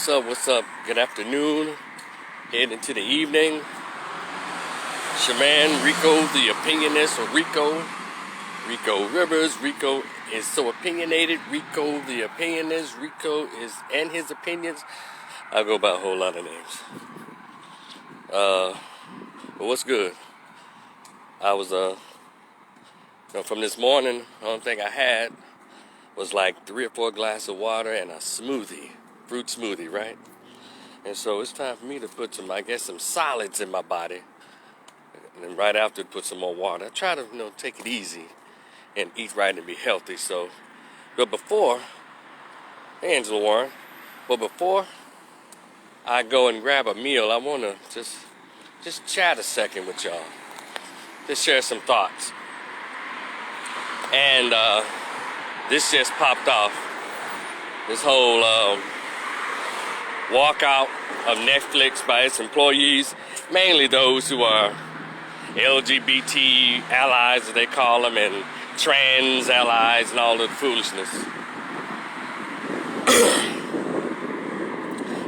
What's up? What's up? Good afternoon. Heading into the evening. It's your man Rico, the opinionist, or Rico Rivers. Rico is so opinionated. Rico, the opinionist. Rico is and his opinions. I go by a whole lot of names. But what's good? I was from this morning. The only thing I had was like 3 or 4 glasses of water and a smoothie, fruit smoothie, right? And so it's time for me to put some solids in my body. And then right after, put some more water. I try to, take it easy and eat right and be healthy. So, but before, hey, Angela Warren, but before I go and grab a meal, I want to just chat a second with y'all. Just share some thoughts. And this just popped off. This whole walkout of Netflix by its employees, mainly those who are LGBT allies, as they call them, and trans allies and all of the foolishness.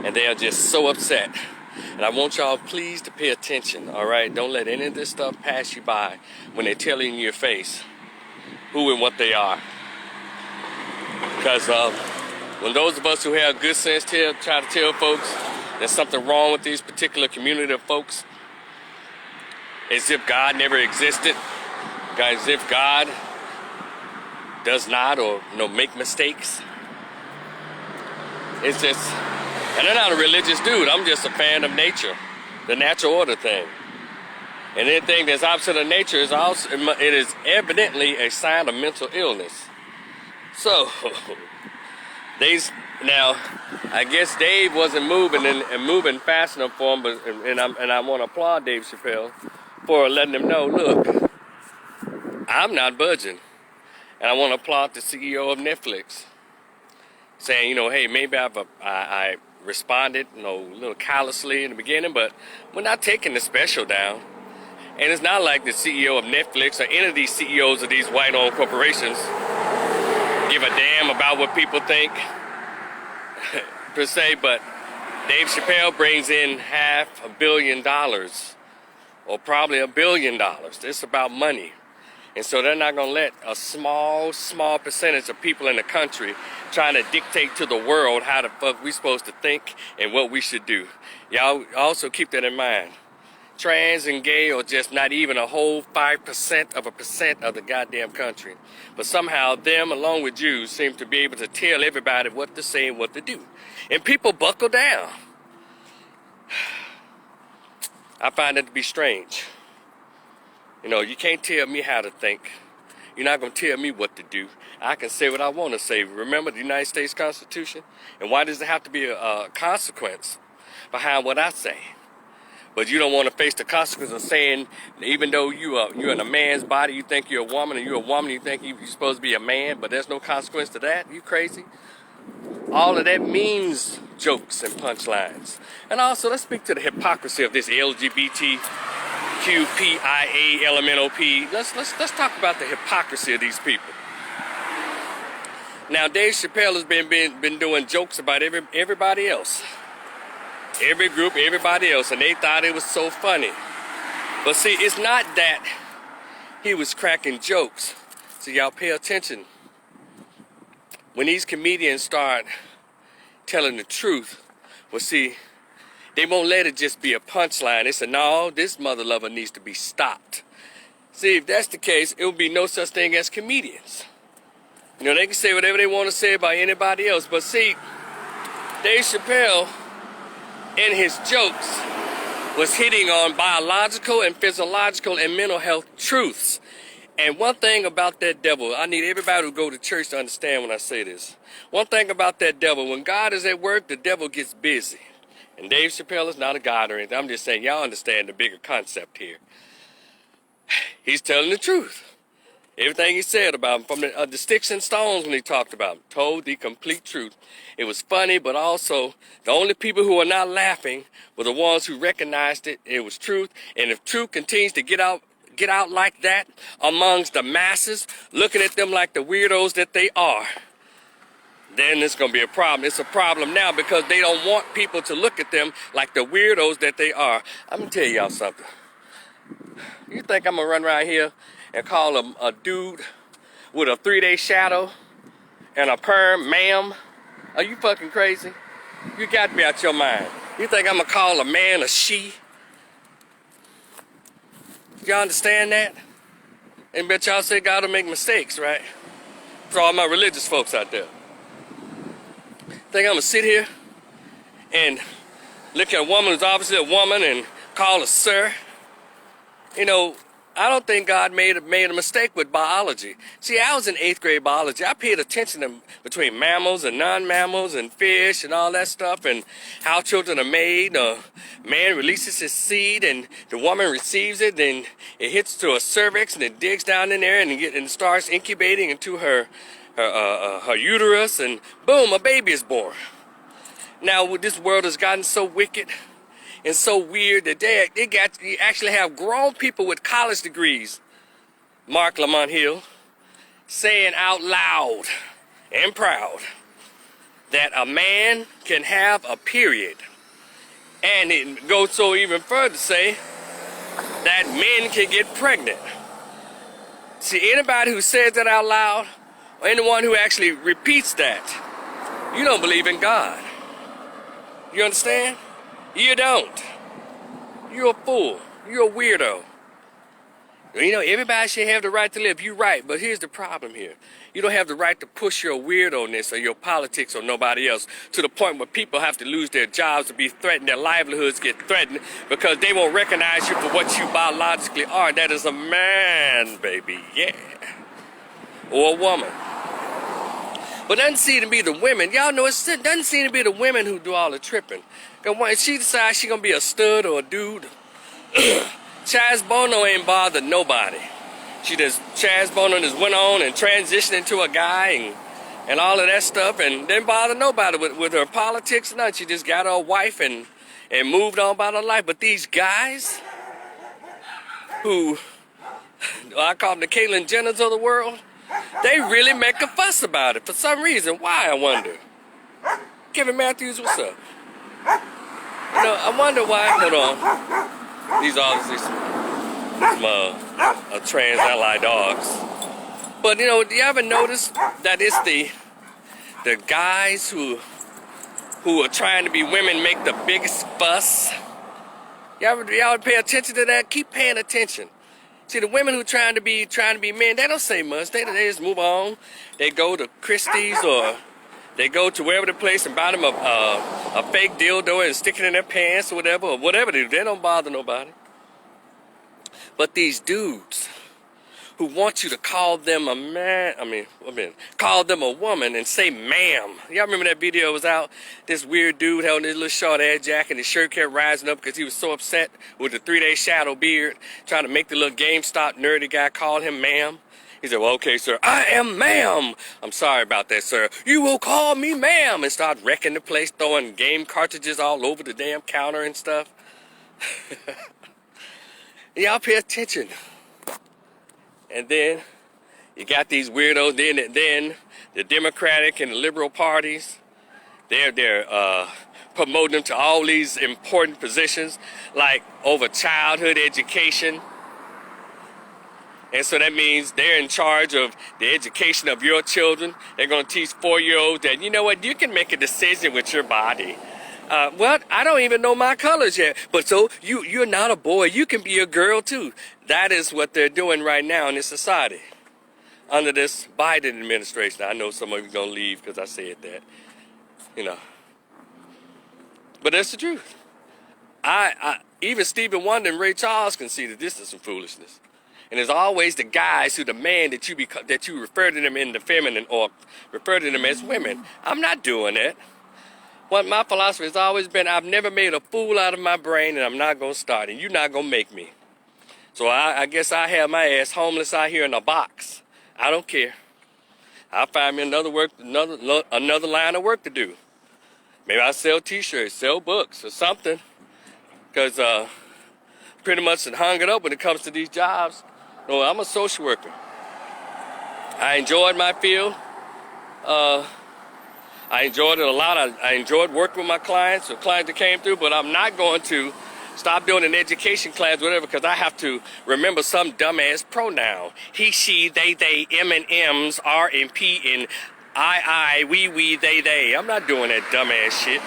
And they are just so upset. And I want y'all please to pay attention, all right? Don't let any of this stuff pass you by when they're telling you in your face who and what they are. Because when those of us who have good sense try to tell folks there's something wrong with these particular community of folks, as if God never existed, as if God does not or make mistakes. It's just, and I'm not a religious dude. I'm just a fan of nature, the natural order thing. And anything that's opposite of nature is also, it is evidently a sign of mental illness. So, now, I guess Dave wasn't moving and moving fast enough for him, but and I want to applaud Dave Chappelle for letting him know, look, I'm not budging. And I want to applaud the CEO of Netflix, saying, hey, maybe I responded, a little callously in the beginning, but we're not taking the special down. And it's not like the CEO of Netflix or any of these CEOs of these white-owned corporations give a damn about what people think, per se, but Dave Chappelle brings in $500 million, or probably $1 billion. It's about money. And so they're not going to let a small percentage of people in the country trying to dictate to the world how the fuck we supposed to think and what we should do. Y'all also keep that in mind. Trans and gay are just not even a whole 5% of the goddamn country. But somehow them, along with Jews, seem to be able to tell everybody what to say and what to do. And people buckle down. I find it to be strange. You can't tell me how to think. You're not going to tell me what to do. I can say what I want to say. Remember the United States Constitution? And why does there have to be a consequence behind what I say? But you don't want to face the consequence of saying, even though you're in a man's body, you think you're a woman, and you're a woman, you think you're supposed to be a man, but there's no consequence to that? You crazy? All of that means jokes and punchlines. And also, let's speak to the hypocrisy of this LGBTQPIA LMNOP. Let's talk about the hypocrisy of these people. Now, Dave Chappelle has been doing jokes about everybody else. Every group, everybody else, and they thought it was so funny. But see, it's not that he was cracking jokes. So y'all pay attention. When these comedians start telling the truth, well, see, they won't let it just be a punchline. They say, no, this mother lover needs to be stopped. See, if that's the case, it would be no such thing as comedians. They can say whatever they want to say about anybody else. But see, Dave Chappelle, in his jokes, was hitting on biological and physiological and mental health truths. And one thing about that devil, I need everybody who go to church to understand when I say this. One thing about that devil, when God is at work, the devil gets busy. And Dave Chappelle is not a god or anything. I'm just saying y'all understand the bigger concept here. He's telling the truth. Everything he said about him, from the sticks and stones when he talked about him, told the complete truth. It was funny, but also the only people who are not laughing were the ones who recognized it was truth. And if truth continues to get out like that amongst the masses, looking at them like the weirdos that they are, then it's going to be a problem. It's a problem now because they don't want people to look at them like the weirdos that they are. I'm going to tell y'all something. You think I'm going to run around here and call a dude with a 3-day shadow and a perm, ma'am? Are you fucking crazy? You got to be out your mind. You think I'm going to call a man a she? Y'all understand that? And bet y'all say God will make mistakes, right? For all my religious folks out there. Think I'm going to sit here and look at a woman who's obviously a woman and call her sir? You know, I don't think God made a mistake with biology. See, I was in 8th grade biology. I paid attention to between mammals and non-mammals and fish and all that stuff and how children are made. Man releases his seed and the woman receives it, then it hits to a cervix and it digs down in there and starts incubating into her uterus, and boom, a baby is born. Now, this world has gotten so wicked and so weird that they actually have grown people with college degrees, Mark Lamont Hill, saying out loud and proud that a man can have a period. And it goes so even further to say that men can get pregnant. See, anybody who says that out loud, or anyone who actually repeats that, you don't believe in God. You understand? You don't. You're a fool. You're a weirdo. You know, everybody should have the right to live. You're right, but here's the problem here. You don't have the right to push your weirdoness or your politics on nobody else to the point where people have to lose their jobs or be threatened, their livelihoods get threatened because they won't recognize you for what you biologically are. And that is a man, baby, yeah. Or a woman. But it doesn't seem to be the women. Y'all know it doesn't seem to be the women who do all the tripping. Because when she decides she's going to be a stud or a dude, Chaz Bono ain't bothered nobody. Chaz Bono just went on and transitioned into a guy and all of that stuff and didn't bother nobody with her politics or nothing. She just got her a wife and moved on about her life. But these guys who, I call them the Caitlyn Jenners of the world, they really make a fuss about it for some reason. Why, I wonder? Kevin Matthews, what's up? You know, I wonder why. Hold on. These obviously some trans ally dogs. But, you know, do you ever notice that it's the guys who are trying to be women make the biggest fuss? Y'all pay attention to that? Keep paying attention. See, the women who trying to be men, they don't say much. They just move on. They go to Christie's or they go to wherever the place and buy them a fake dildo and stick it in their pants or whatever they do. They don't bother nobody. But these dudes who want you to call them a man, call them a woman and say ma'am. Y'all remember that video was out? This weird dude held his little short ass jacket and his shirt kept rising up because he was so upset with the 3-day shadow beard, trying to make the little GameStop nerdy guy call him ma'am. He said, well, okay, sir, I am ma'am. I'm sorry about that, sir. You will call me ma'am, and start wrecking the place, throwing game cartridges all over the damn counter and stuff. Y'all pay attention. And then you got these weirdos. Then the Democratic and the liberal parties, they're promoting them to all these important positions, like over childhood education. And so that means they're in charge of the education of your children. They're going to teach 4-year-olds that, you know what, you can make a decision with your body. Well, I don't even know my colors yet. But so you're not a boy. You can be a girl too. That is what they're doing right now in this society. Under this Biden administration. I know some of you are going to leave because I said that. You know. But that's the truth. Even Stevie Wonder and Ray Charles conceded this is some foolishness. And there's always the guys who demand that you refer to them in the feminine or refer to them as women. I'm not doing that. What my philosophy has always been, I've never made a fool out of my brain, and I'm not going to start, and you're not going to make me. So I guess I have my ass homeless out here in a box. I don't care. I'll find me another line of work to do. Maybe I'll sell t-shirts, sell books or something. Because pretty much hung it up when it comes to these jobs. No, I'm a social worker. I enjoyed my field. I enjoyed it a lot. I enjoyed working with my clients, the clients that came through, but I'm not going to stop doing an education class, whatever, because I have to remember some dumbass pronoun. He, she, they, M and M's, R and P, and I, we, they. I'm not doing that dumbass shit.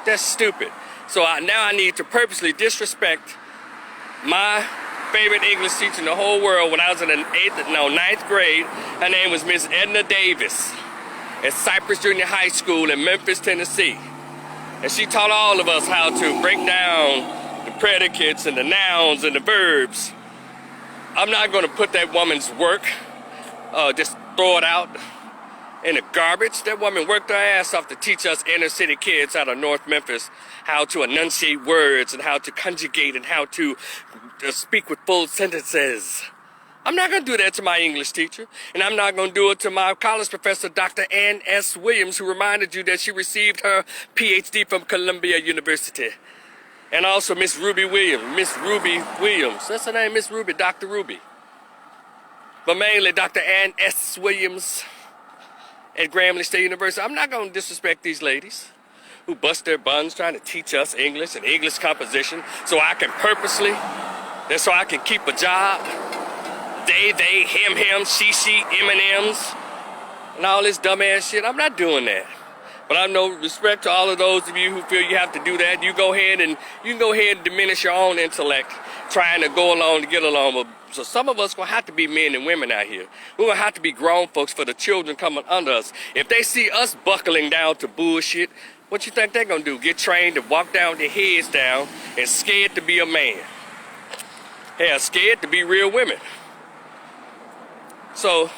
That's stupid. So now I need to purposely disrespect my favorite English teacher in the whole world when I was in the ninth grade. Her name was Miss Edna Davis at Cypress Junior High School in Memphis, Tennessee. And she taught all of us how to break down the predicates and the nouns and the verbs. I'm not going to put that woman's work, just throw it out in the garbage. That woman worked her ass off to teach us inner city kids out of North Memphis how to enunciate words and how to conjugate and how to speak with full sentences. I'm not going to do that to my English teacher, and I'm not going to do it to my college professor, Dr. Ann S. Williams, who reminded you that she received her PhD from Columbia University. And also Miss Ruby Williams. That's her name, Miss Ruby, Dr. Ruby. But mainly Dr. Ann S. Williams at Grambling State University. I'm not going to disrespect these ladies who bust their buns trying to teach us English and English composition so I can keep a job. They, him, she, M&Ms, and all this dumbass shit. I'm not doing that. But I have no respect to all of those of you who feel you have to do that. You can go ahead and diminish your own intellect trying to go along to get along. So some of us gonna have to be men and women out here. We're gonna have to be grown folks for the children coming under us. If they see us buckling down to bullshit, what you think they're gonna do? Get trained to walk down with their heads down and scared to be a man. Hell, scared to be real women. So,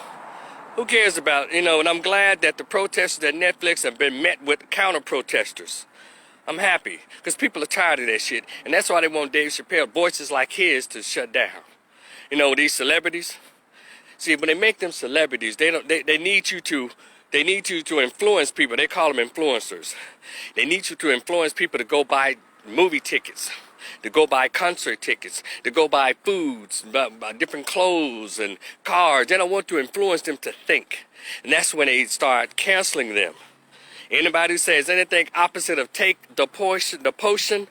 who cares about, and I'm glad that the protesters at Netflix have been met with counter-protesters. I'm happy, because people are tired of that shit, and that's why they want Dave Chappelle, voices like his, to shut down. These celebrities, see, when they make them celebrities, they need you to influence people. They call them influencers. They need you to influence people to go buy movie tickets, to go buy concert tickets, to go buy foods, buy different clothes and cars. They don't want to influence them to think. And that's when they start canceling them. Anybody who says anything opposite of take the potion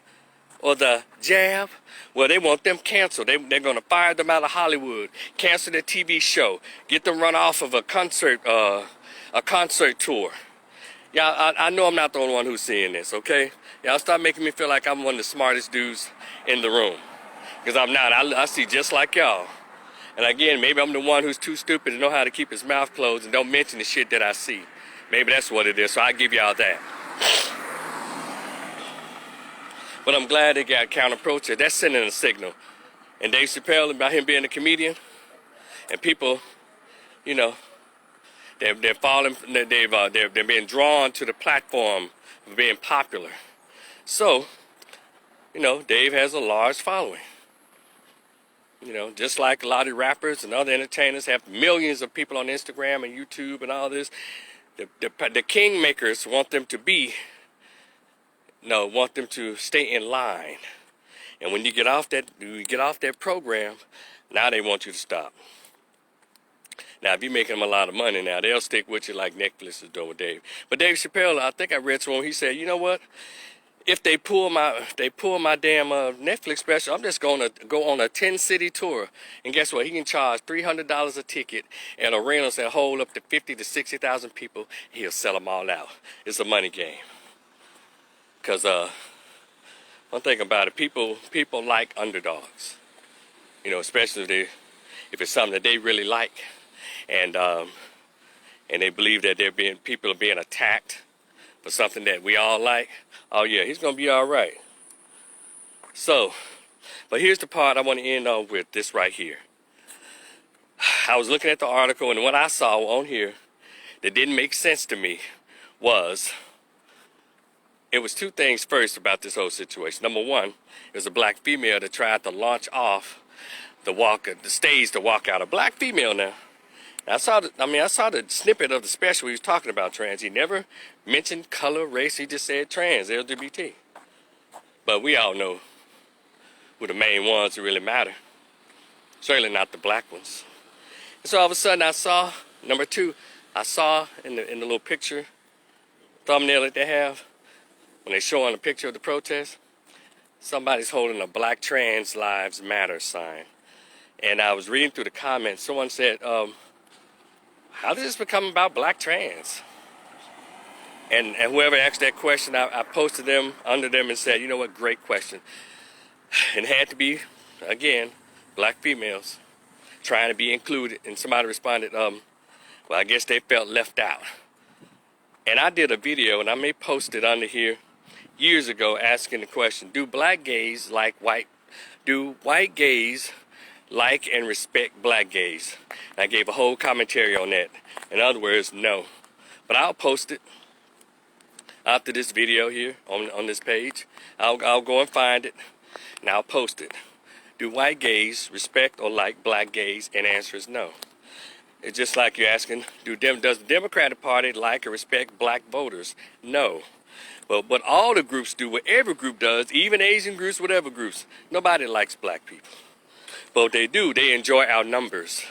or the jab, well, they want them canceled. They're going to fire them out of Hollywood, cancel their TV show, get them run off of a concert tour. Yeah, I know I'm not the only one who's seeing this, okay? Y'all stop making me feel like I'm one of the smartest dudes in the room. Because I'm not. I see just like y'all. And again, maybe I'm the one who's too stupid to know how to keep his mouth closed and don't mention the shit that I see. Maybe that's what it is, so I give y'all that. But I'm glad they got counter-protest. That's sending a signal. And Dave Chappelle, about him being a comedian, and people, they're falling. They're being drawn to the platform of being popular. So, Dave has a large following. Just like a lot of rappers and other entertainers have millions of people on Instagram and YouTube and all this. The kingmakers want them to stay in line. And when you get off that program, now they want you to stop. Now, if you're making them a lot of money now, they'll stick with you like Netflix is doing with Dave. But Dave Chappelle, I think I read somewhere, he said, you know what? If they pull my damn Netflix special, I'm just going to go on a 10-city tour. And guess what? He can charge $300 a ticket at arenas that hold up to 50 to 60,000 people. He'll sell them all out. It's a money game. Because one thing about it, people like underdogs. Especially if it's something that they really like. And they believe that people are being attacked for something that we all like. Oh yeah, he's gonna be all right. So, but here's the part I want to end on with this right here. I was looking at the article, and what I saw on here that didn't make sense to me was, it was two things first about this whole situation. Number one, it was a black female that tried to launch off the stage to walk out. A black female now. I saw the snippet of the special he was talking about trans. He never mentioned color, race. He just said trans, LGBT. But we all know who the main ones who really matter. Certainly not the black ones. And so all of a sudden I saw, number two, I saw in the little picture thumbnail that they have when they're showing a picture of the protest, somebody's holding a Black Trans Lives Matter sign. And I was reading through the comments. Someone said, how did this become about black trans? And whoever asked that question, I posted them under them and said, you know what, great question. It had to be, again, black females trying to be included. And somebody responded, well, I guess they felt left out. And I did a video, and I may post it under here, years ago, asking the question, do white gays like and respect black gays? And I gave a whole commentary on that. In other words, no. But I'll post it after this video here on this page. I'll go and find it, and I'll post it. Do white gays respect or like black gays? And the answer is no. It's just like you're asking, does the Democratic Party like or respect black voters? No. But what all the groups do, what every group does, even Asian groups, whatever groups, nobody likes black people. But what they do, they enjoy our numbers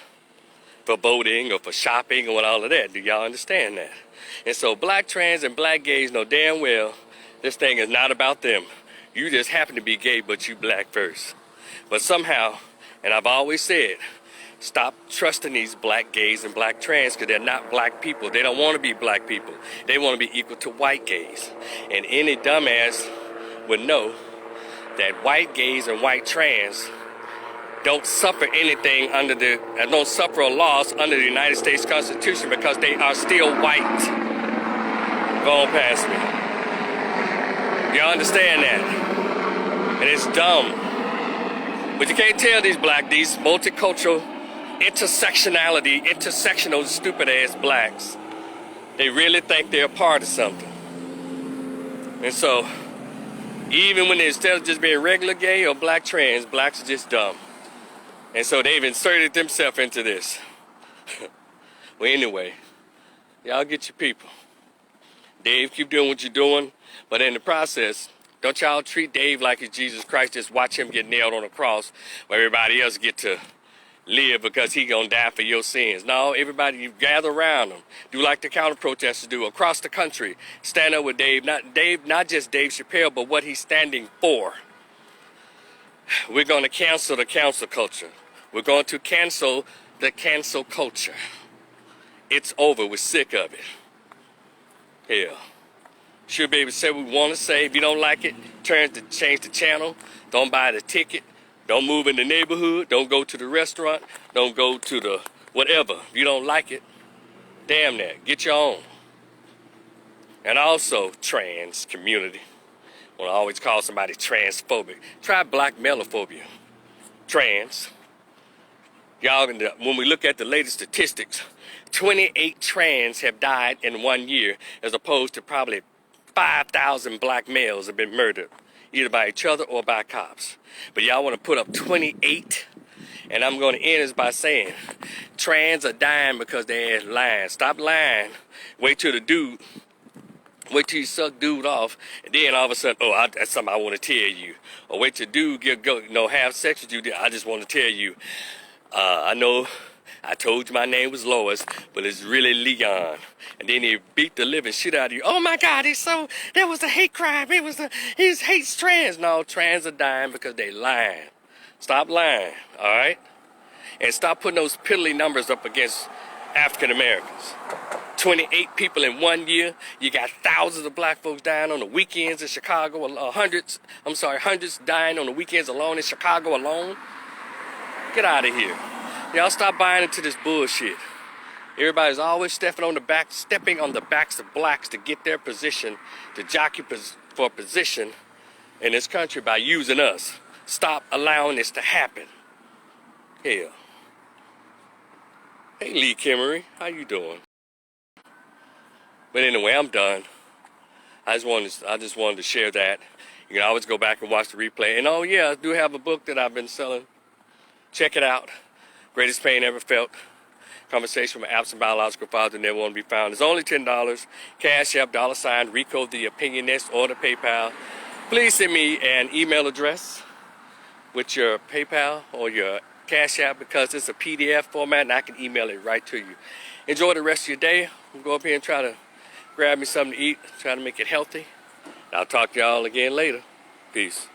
for voting or for shopping and all of that. Do y'all understand that? And so black trans and black gays know damn well this thing is not about them. You just happen to be gay, but you black first. But somehow, and I've always said, stop trusting these black gays and black trans because they're not black people. They don't want to be black people. They want to be equal to white gays. And any dumbass would know that white gays and white trans don't suffer anything don't suffer a loss under the United States Constitution because they are still white. Go on past me. Y'all understand that? And it's dumb. But you can't tell these multicultural, intersectional, stupid ass blacks, they really think they're a part of something. And so, even when instead of just being regular gay or black trans, blacks are just dumb. And so they've inserted themselves into this. Well, anyway, y'all get your people. Dave, keep doing what you're doing, but in the process, don't y'all treat Dave like he's Jesus Christ. Just watch him get nailed on a cross where everybody else get to live because he gonna die for your sins. No, everybody, you gather around him. Do like the counter-protesters do across the country. Stand up with Dave, not just Dave Chappelle, but what he's standing for. We're gonna cancel the cancel culture. We're going to cancel the cancel culture. It's over. We're sick of it. Hell. Should be able to say what we want to say. If you don't like it, change the channel. Don't buy the ticket. Don't move in the neighborhood. Don't go to the restaurant. Don't go to the whatever. If you don't like it, damn that. Get your own. And also, trans community. I want to always call somebody transphobic. Try black malephobia. Trans. Y'all, when we look at the latest statistics, 28 trans have died in 1 year, as opposed to probably 5,000 black males have been murdered, either by each other or by cops. But y'all want to put up 28? And I'm going to end this by saying, trans are dying because they're lying. Stop lying. Wait till you suck dude off, and then all of a sudden, that's something I want to tell you. Or wait till dude have sex with you. I just want to tell you, I know I told you my name was Lois, but it's really Leon. And then he beat the living shit out of you. Oh my God, that was a hate crime. He hates trans. No, trans are dying because they lying. Stop lying, all right? And stop putting those piddly numbers up against African Americans. 28 people in 1 year. You got thousands of black folks dying on the weekends in Chicago. Hundreds dying on the weekends alone in Chicago alone. Get out of here. Y'all stop buying into this bullshit. Everybody's always stepping on the backs of blacks to get their position, to jockey for position in this country by using us. Stop allowing this to happen. Hell. Hey, Lee Kimmery, how you doing? But anyway, I'm done. I just wanted to share that. You can always go back and watch the replay. And oh yeah, I do have a book that I've been selling. Check it out. Greatest Pain Ever Felt. Conversation with an absent biological father never want to be found. It's only $10. Cash App, $ Rico the Opinionist, or the PayPal. Please send me an email address with your PayPal or your Cash App because it's a PDF format and I can email it right to you. Enjoy the rest of your day. I'm go up here and try to grab me something to eat, try to make it healthy. I'll talk to y'all again later. Peace.